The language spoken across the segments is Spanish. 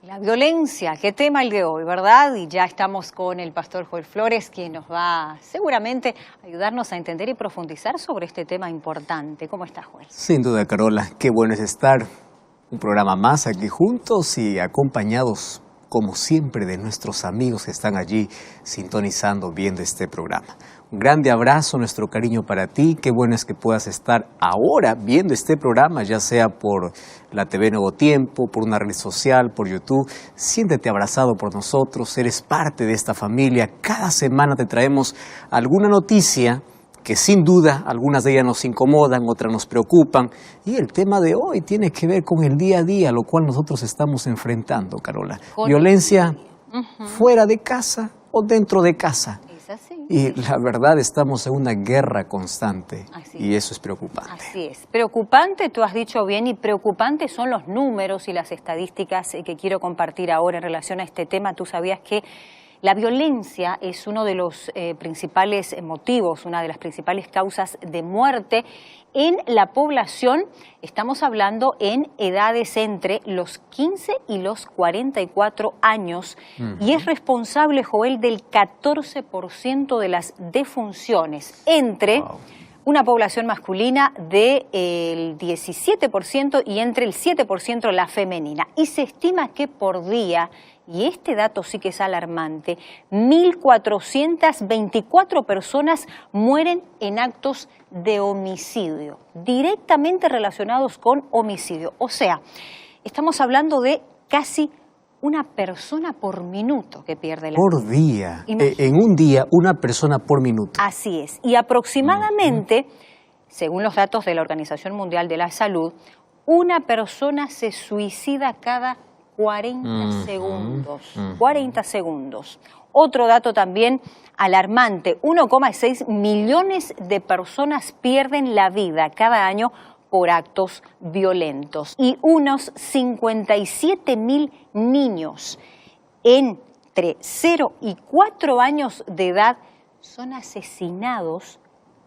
La violencia, qué tema el de hoy, ¿verdad? Y ya estamos con el pastor Joel Flores, quien nos va seguramente a ayudarnos a entender y profundizar sobre este tema importante. ¿Cómo estás, Joel? Sin duda, Carola, qué bueno es estar un programa más aquí juntos y acompañados, como siempre, de nuestros amigos que están allí sintonizando, viendo este programa. Un grande abrazo, nuestro cariño para ti. Qué bueno es que puedas estar ahora viendo este programa, ya sea por la TV Nuevo Tiempo, por una red social, por YouTube. Siéntete abrazado por nosotros, eres parte de esta familia. Cada semana te traemos alguna noticia que sin duda algunas de ellas nos incomodan, otras nos preocupan. Y el tema de hoy tiene que ver con el día a día, lo cual nosotros estamos enfrentando, Carola. Violencia fuera de casa o dentro de casa. Así. Y la verdad estamos en una guerra constante y eso es preocupante. Así es. Preocupante, tú has dicho bien, y preocupantes son los números y las estadísticas que quiero compartir ahora en relación a este tema. Tú sabías que la violencia es uno de los principales motivos, una de las principales causas de muerte en la población. Estamos hablando en edades entre los 15 y los 44 años y es responsable, Joel, del 14% de las defunciones entre una población masculina del 17% y entre el 7% la femenina. Y se estima que por día, y este dato sí que es alarmante, 1.424 personas mueren en actos de homicidio, directamente relacionados con homicidio. O sea, estamos hablando de casi una persona por minuto que pierde la vida. Por día. En un día, una persona por minuto. Así es. Y aproximadamente, según los datos de la Organización Mundial de la Salud, una persona se suicida cada 40 segundos. 40 segundos. Otro dato también alarmante, 1,6 millones de personas pierden la vida cada año por actos violentos y unos 57.000 niños entre 0 y 4 años de edad son asesinados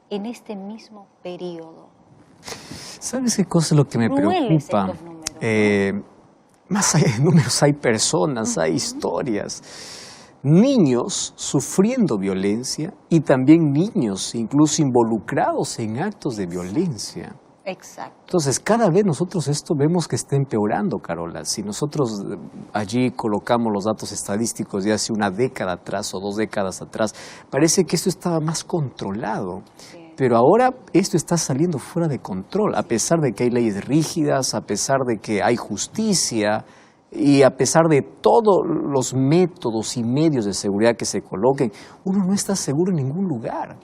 en este mismo periodo. ¿Sabes qué cosa es lo que me preocupa? Más allá de números hay personas, hay historias. Niños sufriendo violencia y también niños incluso involucrados en actos de violencia. Exacto. Entonces, cada vez nosotros esto vemos que está empeorando, Carola. Si nosotros allí colocamos los datos estadísticos de hace una década atrás o 2 décadas atrás, parece que esto estaba más controlado. Sí. Pero ahora esto está saliendo fuera de control, a pesar de que hay leyes rígidas, a pesar de que hay justicia y a pesar de todos los métodos y medios de seguridad que se coloquen, uno no está seguro en ningún lugar.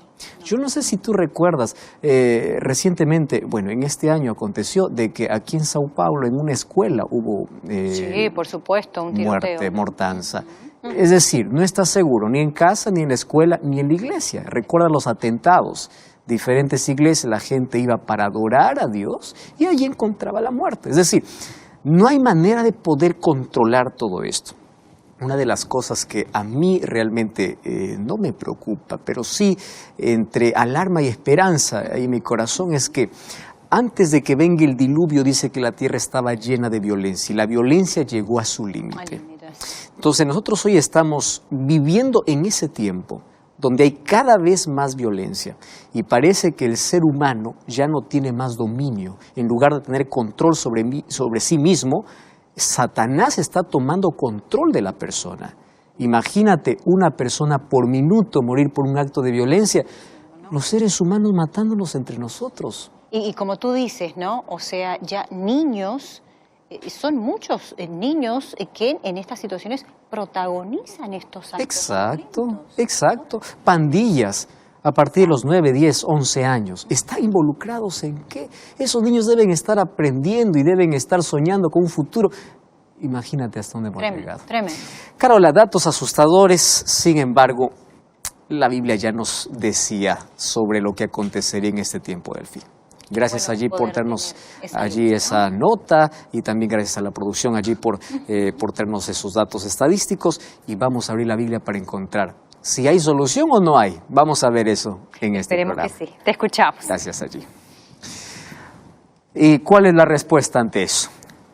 Yo no sé si tú recuerdas, recientemente, bueno, en este año aconteció de que aquí en Sao Paulo, en una escuela, hubo sí, por supuesto, un tiroteo. Mortanza. Es decir, no estás seguro ni en casa, ni en la escuela, ni en la iglesia. Recuerda los atentados. Diferentes iglesias, la gente iba para adorar a Dios y allí encontraba la muerte. Es decir, no hay manera de poder controlar todo esto. Una de las cosas que a mí realmente no me preocupa, pero sí entre alarma y esperanza en mi corazón es que antes de que venga el diluvio dice que la tierra estaba llena de violencia y la violencia llegó a su límite. Entonces nosotros hoy estamos viviendo en ese tiempo donde hay cada vez más violencia y parece que el ser humano ya no tiene más dominio. En lugar de tener control sobre sí mismo, Satanás está tomando control de la persona. Imagínate una persona por minuto morir por un acto de violencia, los seres humanos matándonos entre nosotros. Y como tú dices, ¿no? O sea, ya niños, son muchos niños que en estas situaciones protagonizan estos actos. Exacto. Pandillas a partir de los 9, 10, 11 años. ¿Están involucrados en qué? Esos niños deben estar aprendiendo y deben estar soñando con un futuro. Imagínate hasta dónde hemos llegado. Tremendo. Carola, datos asustadores, sin embargo, la Biblia ya nos decía sobre lo que acontecería en este tiempo del fin. Gracias allí por traernos allí esa nota y también gracias a la producción allí por traernos esos datos estadísticos y vamos a abrir la Biblia para encontrar si hay solución o no hay. Vamos a ver eso en este programa. Esperemos que sí. Te escuchamos. Gracias allí. ¿Y cuál es la respuesta ante eso?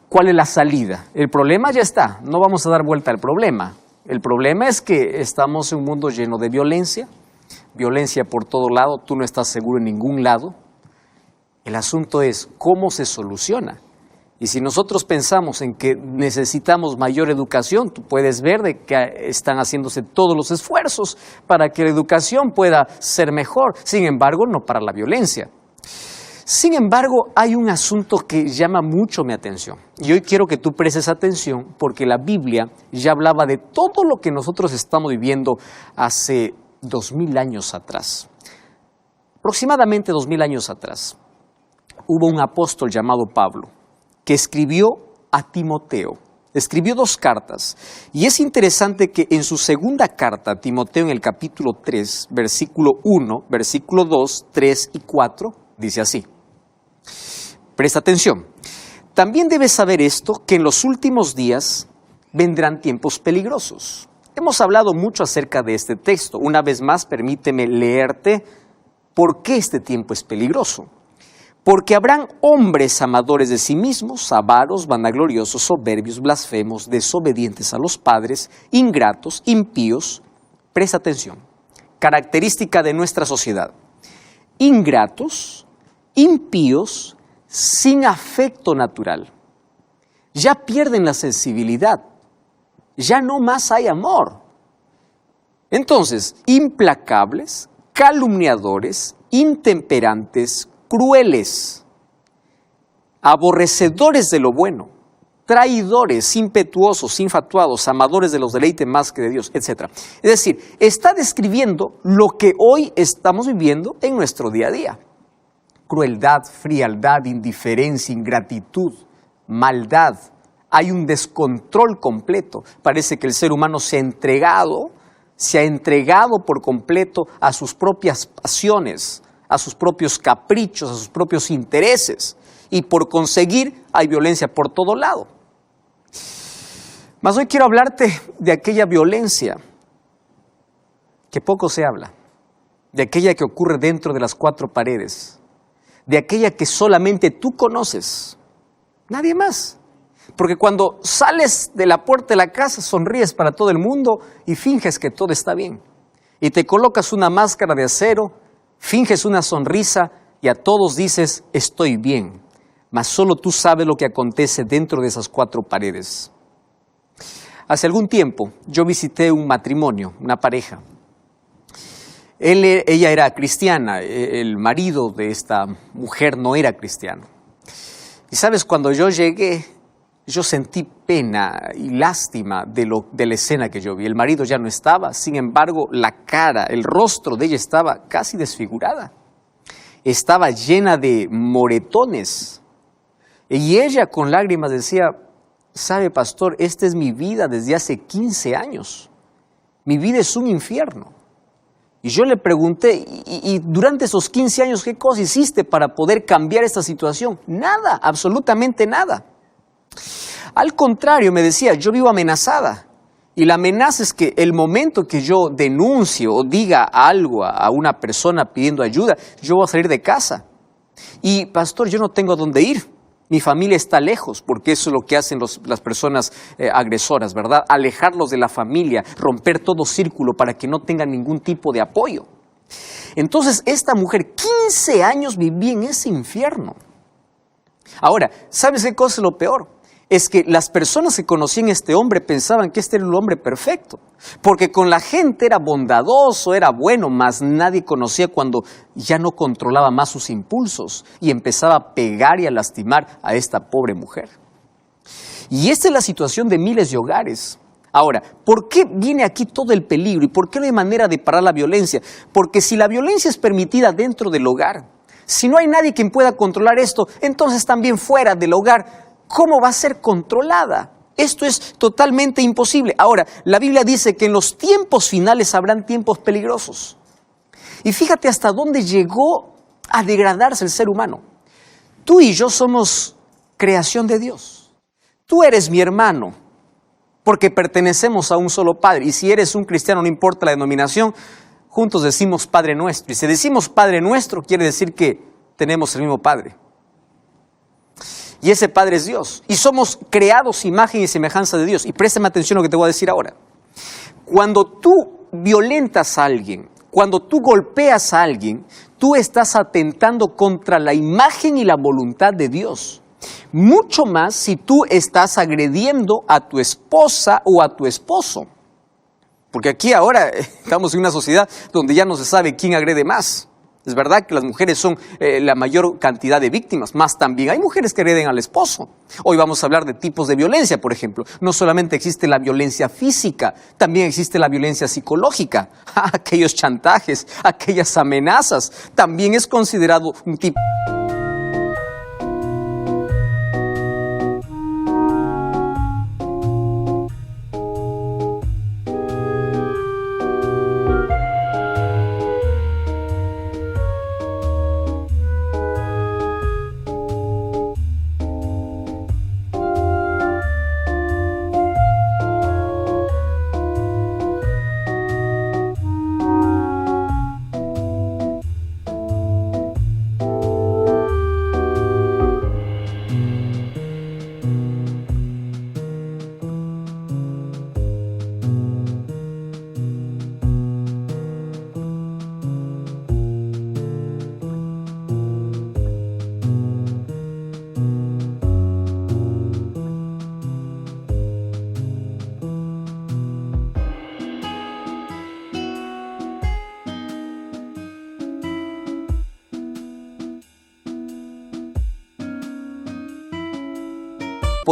¿Cuál es la salida? El problema ya está, no vamos a dar vuelta al problema. El problema es que estamos en un mundo lleno de violencia por todo lado, tú no estás seguro en ningún lado. El asunto es cómo se soluciona. Y si nosotros pensamos en que necesitamos mayor educación, tú puedes ver de que están haciéndose todos los esfuerzos para que la educación pueda ser mejor, sin embargo, no para la violencia. Sin embargo, hay un asunto que llama mucho mi atención. Y hoy quiero que tú prestes atención porque la Biblia ya hablaba de todo lo que nosotros estamos viviendo hace 2000 años atrás. Aproximadamente 2000 años atrás, hubo un apóstol llamado Pablo que escribió a Timoteo. Escribió 2 cartas. Y es interesante que en su segunda carta a Timoteo, en el capítulo 3, versículo 1, versículo 2, 3 y 4, dice así. Presta atención. También debes saber esto, que en los últimos días vendrán tiempos peligrosos. Hemos hablado mucho acerca de este texto. Una vez más, permíteme leerte por qué este tiempo es peligroso. Porque habrán hombres amadores de sí mismos, avaros, vanagloriosos, soberbios, blasfemos, desobedientes a los padres, ingratos, impíos. Presta atención. Característica de nuestra sociedad. Ingratos, impíos, sin afecto natural. Ya pierden la sensibilidad. Ya no más hay amor. Entonces, implacables, calumniadores, intemperantes, crueles, aborrecedores de lo bueno, traidores, impetuosos, infatuados, amadores de los deleites más que de Dios, etc. Es decir, está describiendo lo que hoy estamos viviendo en nuestro día a día. Crueldad, frialdad, indiferencia, ingratitud, maldad. Hay un descontrol completo. Parece que el ser humano se ha entregado por completo a sus propias pasiones, a sus propios caprichos, a sus propios intereses. Y por conseguir hay violencia por todo lado. Mas hoy quiero hablarte de aquella violencia que poco se habla, de aquella que ocurre dentro de las 4 paredes, de aquella que solamente tú conoces, nadie más. Porque cuando sales de la puerta de la casa sonríes para todo el mundo y finges que todo está bien. Y te colocas una máscara de acero, finges una sonrisa y a todos dices estoy bien. Mas solo tú sabes lo que acontece dentro de esas 4 paredes. Hace algún tiempo yo visité un matrimonio, una pareja. Ella era cristiana, el marido de esta mujer no era cristiano. Y sabes, cuando yo llegué, yo sentí pena y lástima de la escena que yo vi. El marido ya no estaba, sin embargo, la cara, el rostro de ella estaba casi desfigurada. Estaba llena de moretones. Y ella con lágrimas decía, sabe, pastor, esta es mi vida desde hace 15 años. Mi vida es un infierno. Y yo le pregunté, ¿y durante esos 15 años qué cosa hiciste para poder cambiar esta situación? Nada, absolutamente nada. Al contrario, me decía, yo vivo amenazada. Y la amenaza es que el momento que yo denuncie o diga algo a una persona pidiendo ayuda, yo voy a salir de casa. Y pastor, yo no tengo a dónde ir. Mi familia está lejos, porque eso es lo que hacen las personas agresoras, ¿verdad? Alejarlos de la familia, romper todo círculo para que no tengan ningún tipo de apoyo. Entonces, esta mujer, 15 años vivía en ese infierno. Ahora, ¿sabes qué cosa es lo peor? Es que las personas que conocían a este hombre pensaban que este era el hombre perfecto. Porque con la gente era bondadoso, era bueno, mas nadie conocía cuando ya no controlaba más sus impulsos y empezaba a pegar y a lastimar a esta pobre mujer. Y esta es la situación de miles de hogares. Ahora, ¿por qué viene aquí todo el peligro y por qué no hay manera de parar la violencia? Porque si la violencia es permitida dentro del hogar, si no hay nadie quien pueda controlar esto, entonces también fuera del hogar, ¿cómo va a ser controlada? Esto es totalmente imposible. Ahora, la Biblia dice que en los tiempos finales habrán tiempos peligrosos. Y fíjate hasta dónde llegó a degradarse el ser humano. Tú y yo somos creación de Dios. Tú eres mi hermano, porque pertenecemos a un solo Padre. Y si eres un cristiano, no importa la denominación, juntos decimos Padre Nuestro. Y si decimos Padre Nuestro, quiere decir que tenemos el mismo Padre. Y ese Padre es Dios. Y somos creados imagen y semejanza de Dios. Y préstame atención a lo que te voy a decir ahora. Cuando tú violentas a alguien, cuando tú golpeas a alguien, tú estás atentando contra la imagen y la voluntad de Dios. Mucho más si tú estás agrediendo a tu esposa o a tu esposo. Porque aquí ahora estamos en una sociedad donde ya no se sabe quién agrede más. Es verdad que las mujeres son la mayor cantidad de víctimas, más también hay mujeres que agreden al esposo. Hoy vamos a hablar de tipos de violencia, por ejemplo. No solamente existe la violencia física, también existe la violencia psicológica. Aquellos chantajes, aquellas amenazas, también es considerado un tipo...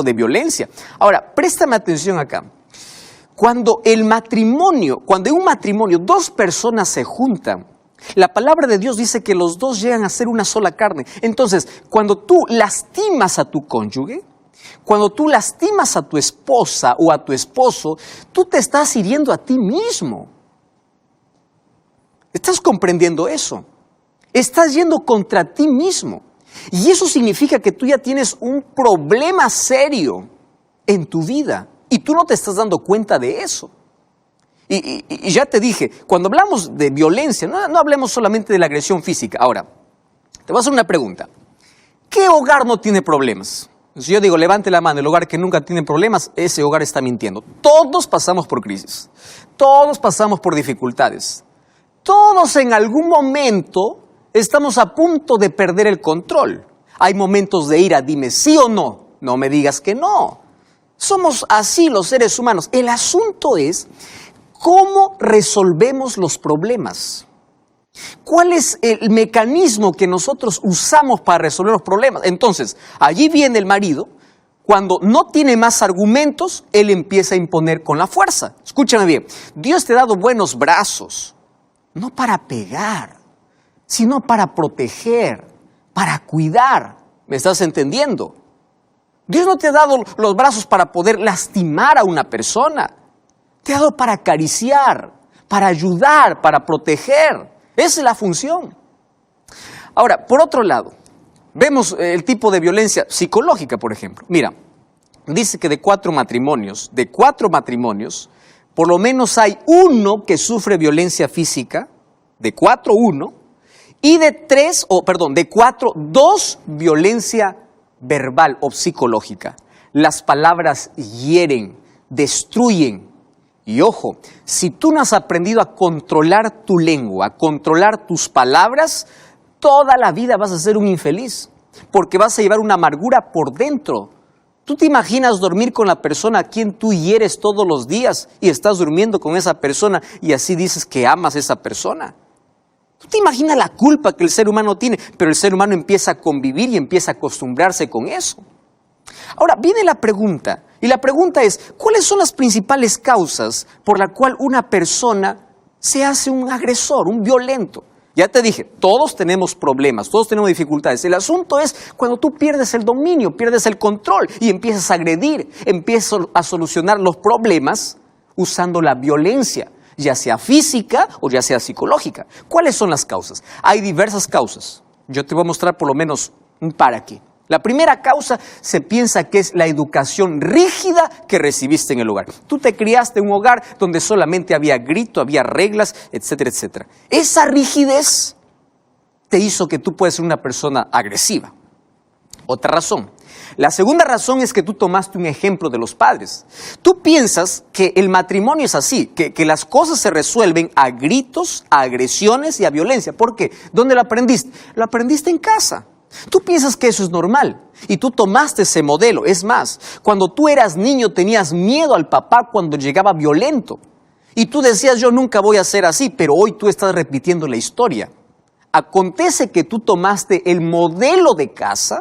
de violencia. Ahora, préstame atención acá. Cuando en un matrimonio dos personas se juntan, la palabra de Dios dice que los dos llegan a ser una sola carne. Entonces, cuando tú lastimas a tu cónyuge, cuando tú lastimas a tu esposa o a tu esposo, tú te estás hiriendo a ti mismo. ¿Estás comprendiendo eso? Estás yendo contra ti mismo. Y eso significa que tú ya tienes un problema serio en tu vida y tú no te estás dando cuenta de eso. Y ya te dije, cuando hablamos de violencia, no hablemos solamente de la agresión física. Ahora, te voy a hacer una pregunta. ¿Qué hogar no tiene problemas? Si yo digo, levante la mano, el hogar que nunca tiene problemas, ese hogar está mintiendo. Todos pasamos por crisis, todos pasamos por dificultades, todos en algún momento estamos a punto de perder el control. Hay momentos de ira, dime sí o no, no me digas que no. Somos así los seres humanos. El asunto es cómo resolvemos los problemas. ¿Cuál es el mecanismo que nosotros usamos para resolver los problemas? Entonces, allí viene el marido, cuando no tiene más argumentos, él empieza a imponer con la fuerza. Escúchame bien, Dios te ha dado buenos brazos, no para pegar, sino para proteger, para cuidar. ¿Me estás entendiendo? Dios no te ha dado los brazos para poder lastimar a una persona. Te ha dado para acariciar, para ayudar, para proteger. Esa es la función. Ahora, por otro lado, vemos el tipo de violencia psicológica, por ejemplo. Mira, dice que de cuatro matrimonios, por lo menos hay uno que sufre violencia física, de 4, 1, y de 4, 2 violencia verbal o psicológica. Las palabras hieren, destruyen. Y ojo, si tú no has aprendido a controlar tu lengua, a controlar tus palabras, toda la vida vas a ser un infeliz, porque vas a llevar una amargura por dentro. ¿Tú te imaginas dormir con la persona a quien tú hieres todos los días y estás durmiendo con esa persona y así dices que amas a esa persona? ¿Tú te imaginas la culpa que el ser humano tiene? Pero el ser humano empieza a convivir y empieza a acostumbrarse con eso. Ahora, viene la pregunta, y la pregunta es, ¿cuáles son las principales causas por la cual una persona se hace un agresor, un violento? Ya te dije, todos tenemos problemas, todos tenemos dificultades. El asunto es cuando tú pierdes el dominio, pierdes el control y empiezas a agredir, empiezas a solucionar los problemas usando la violencia, ya sea física o ya sea psicológica. ¿Cuáles son las causas? Hay diversas causas. Yo te voy a mostrar por lo menos un par aquí. La primera causa se piensa que es la educación rígida que recibiste en el hogar. Tú te criaste en un hogar donde solamente había grito, había reglas, etcétera, etcétera. Esa rigidez te hizo que tú puedas ser una persona agresiva. Otra razón, La segunda razón es que tú tomaste un ejemplo de los padres. Tú piensas que el matrimonio es así, que las cosas se resuelven a gritos, a agresiones y a violencia. ¿Por qué? ¿Dónde lo aprendiste? Lo aprendiste en casa. Tú piensas que eso es normal y tú tomaste ese modelo. Es más, cuando tú eras niño tenías miedo al papá cuando llegaba violento. Y tú decías, yo nunca voy a ser así, pero hoy tú estás repitiendo la historia. Acontece que tú tomaste el modelo de casa.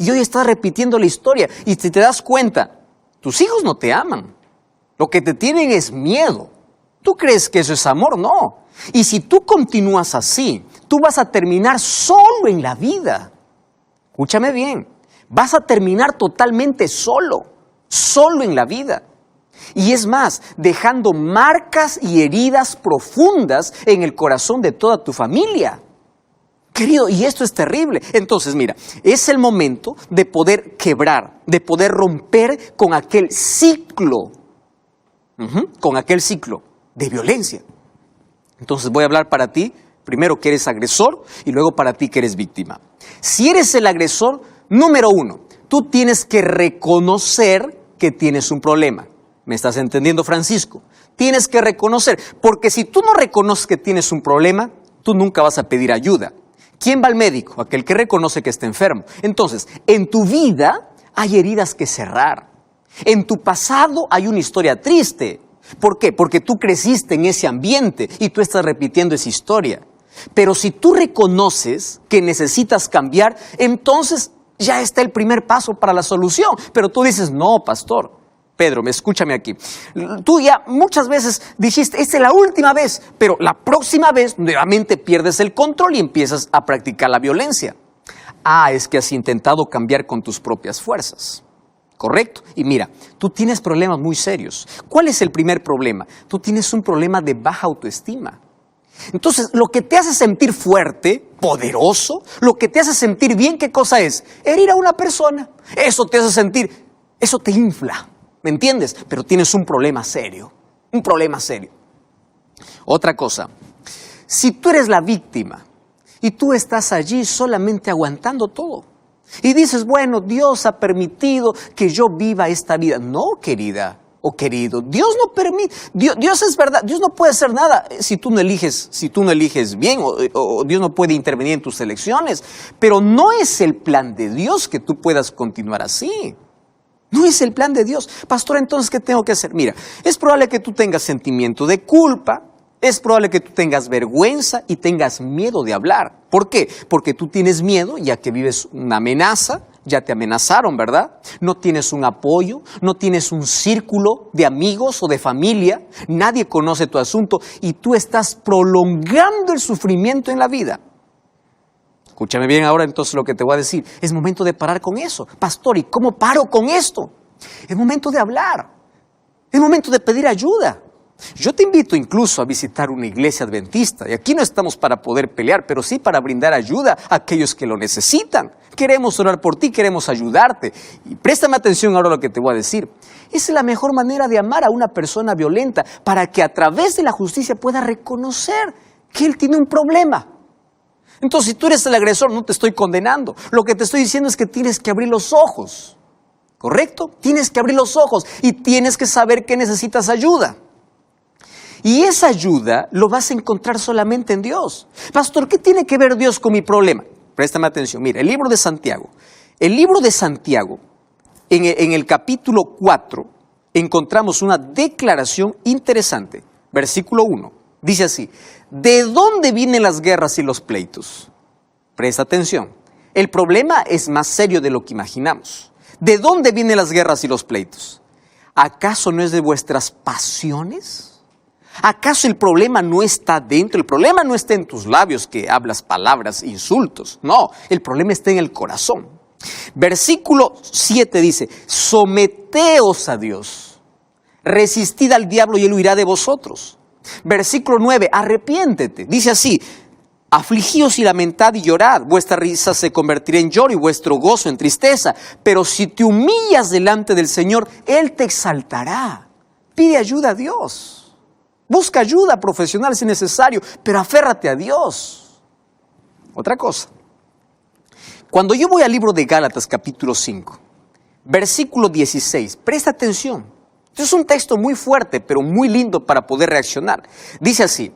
Y hoy estás repitiendo la historia. Y si te das cuenta, tus hijos no te aman. Lo que te tienen es miedo. ¿Tú crees que eso es amor? No. Y si tú continúas así, tú vas a terminar solo en la vida. Escúchame bien. Vas a terminar totalmente solo en la vida. Y es más, dejando marcas y heridas profundas en el corazón de toda tu familia. Querido, y esto es terrible. Entonces, mira, es el momento de poder quebrar, de poder romper con aquel ciclo, de violencia. Entonces voy a hablar para ti, primero que eres agresor y luego para ti que eres víctima. Si eres el agresor, número 1, tú tienes que reconocer que tienes un problema. ¿Me estás entendiendo, Francisco? Tienes que reconocer, porque si tú no reconoces que tienes un problema, tú nunca vas a pedir ayuda. ¿Quién va al médico? Aquel que reconoce que está enfermo. Entonces, en tu vida hay heridas que cerrar. En tu pasado hay una historia triste. ¿Por qué? Porque tú creciste en ese ambiente y tú estás repitiendo esa historia. Pero si tú reconoces que necesitas cambiar, entonces ya está el primer paso para la solución. Pero tú dices, no, pastor. Pedro, escúchame aquí. Tú ya muchas veces dijiste, esta es la última vez, pero la próxima vez nuevamente pierdes el control y empiezas a practicar la violencia. Es que has intentado cambiar con tus propias fuerzas. ¿Correcto? Y mira, tú tienes problemas muy serios. ¿Cuál es el primer problema? Tú tienes un problema de baja autoestima. Entonces, lo que te hace sentir fuerte, poderoso, lo que te hace sentir bien, ¿qué cosa es? Herir a una persona. Eso te hace sentir, eso te infla. ¿Me entiendes? Pero tienes un problema serio, un problema serio. Otra cosa, si tú eres la víctima y tú estás allí solamente aguantando todo y dices, bueno, Dios ha permitido que yo viva esta vida. No, querida o querido, Dios no permite, Dios es verdad, Dios no puede hacer nada si tú no eliges bien o Dios no puede intervenir en tus elecciones, pero no es el plan de Dios que tú puedas continuar así. No es el plan de Dios. Pastor, entonces, ¿qué tengo que hacer? Mira, es probable que tú tengas sentimiento de culpa, es probable que tú tengas vergüenza y tengas miedo de hablar. ¿Por qué? Porque tú tienes miedo ya que vives una amenaza, ya te amenazaron, ¿verdad? No tienes un apoyo, no tienes un círculo de amigos o de familia, nadie conoce tu asunto y tú estás prolongando el sufrimiento en la vida. Escúchame bien ahora entonces lo que te voy a decir. Es momento de parar con eso. Pastor, ¿y cómo paro con esto? Es momento de hablar. Es momento de pedir ayuda. Yo te invito incluso a visitar una iglesia adventista. Y aquí no estamos para poder pelear, pero sí para brindar ayuda a aquellos que lo necesitan. Queremos orar por ti, queremos ayudarte. Y préstame atención ahora a lo que te voy a decir. Esa es la mejor manera de amar a una persona violenta, para que a través de la justicia pueda reconocer que él tiene un problema. Entonces, si tú eres el agresor, no te estoy condenando. Lo que te estoy diciendo es que tienes que abrir los ojos. ¿Correcto? Tienes que abrir los ojos y tienes que saber que necesitas ayuda. Y esa ayuda lo vas a encontrar solamente en Dios. Pastor, ¿qué tiene que ver Dios con mi problema? Préstame atención. Mira, el libro de Santiago. El libro de Santiago, en el capítulo 4, encontramos una declaración interesante. Versículo 1. Dice así: ¿de dónde vienen las guerras y los pleitos? Presta atención. El problema es más serio de lo que imaginamos. ¿De dónde vienen las guerras y los pleitos? ¿Acaso no es de vuestras pasiones? ¿Acaso el problema no está dentro? El problema no está en tus labios que hablas palabras, insultos. No, el problema está en el corazón. Versículo 7 dice: someteos a Dios, resistid al diablo y él huirá de vosotros. Versículo 9, arrepiéntete. Dice así: afligíos y lamentad y llorad, vuestra risa se convertirá en lloro y vuestro gozo en tristeza. Pero si te humillas delante del Señor, Él te exaltará. Pide ayuda a Dios. Busca ayuda profesional si es necesario, pero aférrate a Dios. Otra cosa. Cuando yo voy al libro de Gálatas capítulo 5, versículo 16, presta atención. Este es un texto muy fuerte, pero muy lindo para poder reaccionar. Dice así: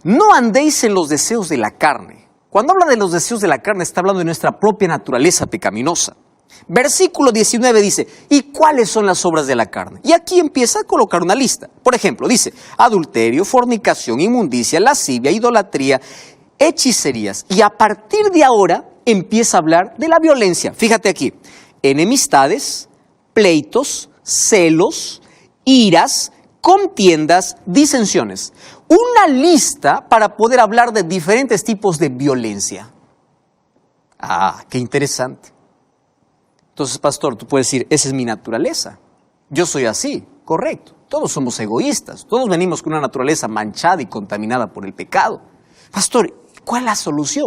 no andéis en los deseos de la carne. Cuando habla de los deseos de la carne, está hablando de nuestra propia naturaleza pecaminosa. Versículo 19 dice: ¿y cuáles son las obras de la carne? Y aquí empieza a colocar una lista. Por ejemplo, dice: adulterio, fornicación, inmundicia, lascivia, idolatría, hechicerías. Y a partir de ahora empieza a hablar de la violencia. Fíjate aquí: enemistades, pleitos, celos, iras, contiendas, disensiones. Una lista para poder hablar de diferentes tipos de violencia. Ah, qué interesante. Entonces, pastor, tú puedes decir: esa es mi naturaleza. Yo soy así, correcto. Todos somos egoístas. Todos venimos con una naturaleza manchada y contaminada por el pecado. Pastor, ¿cuál es la solución?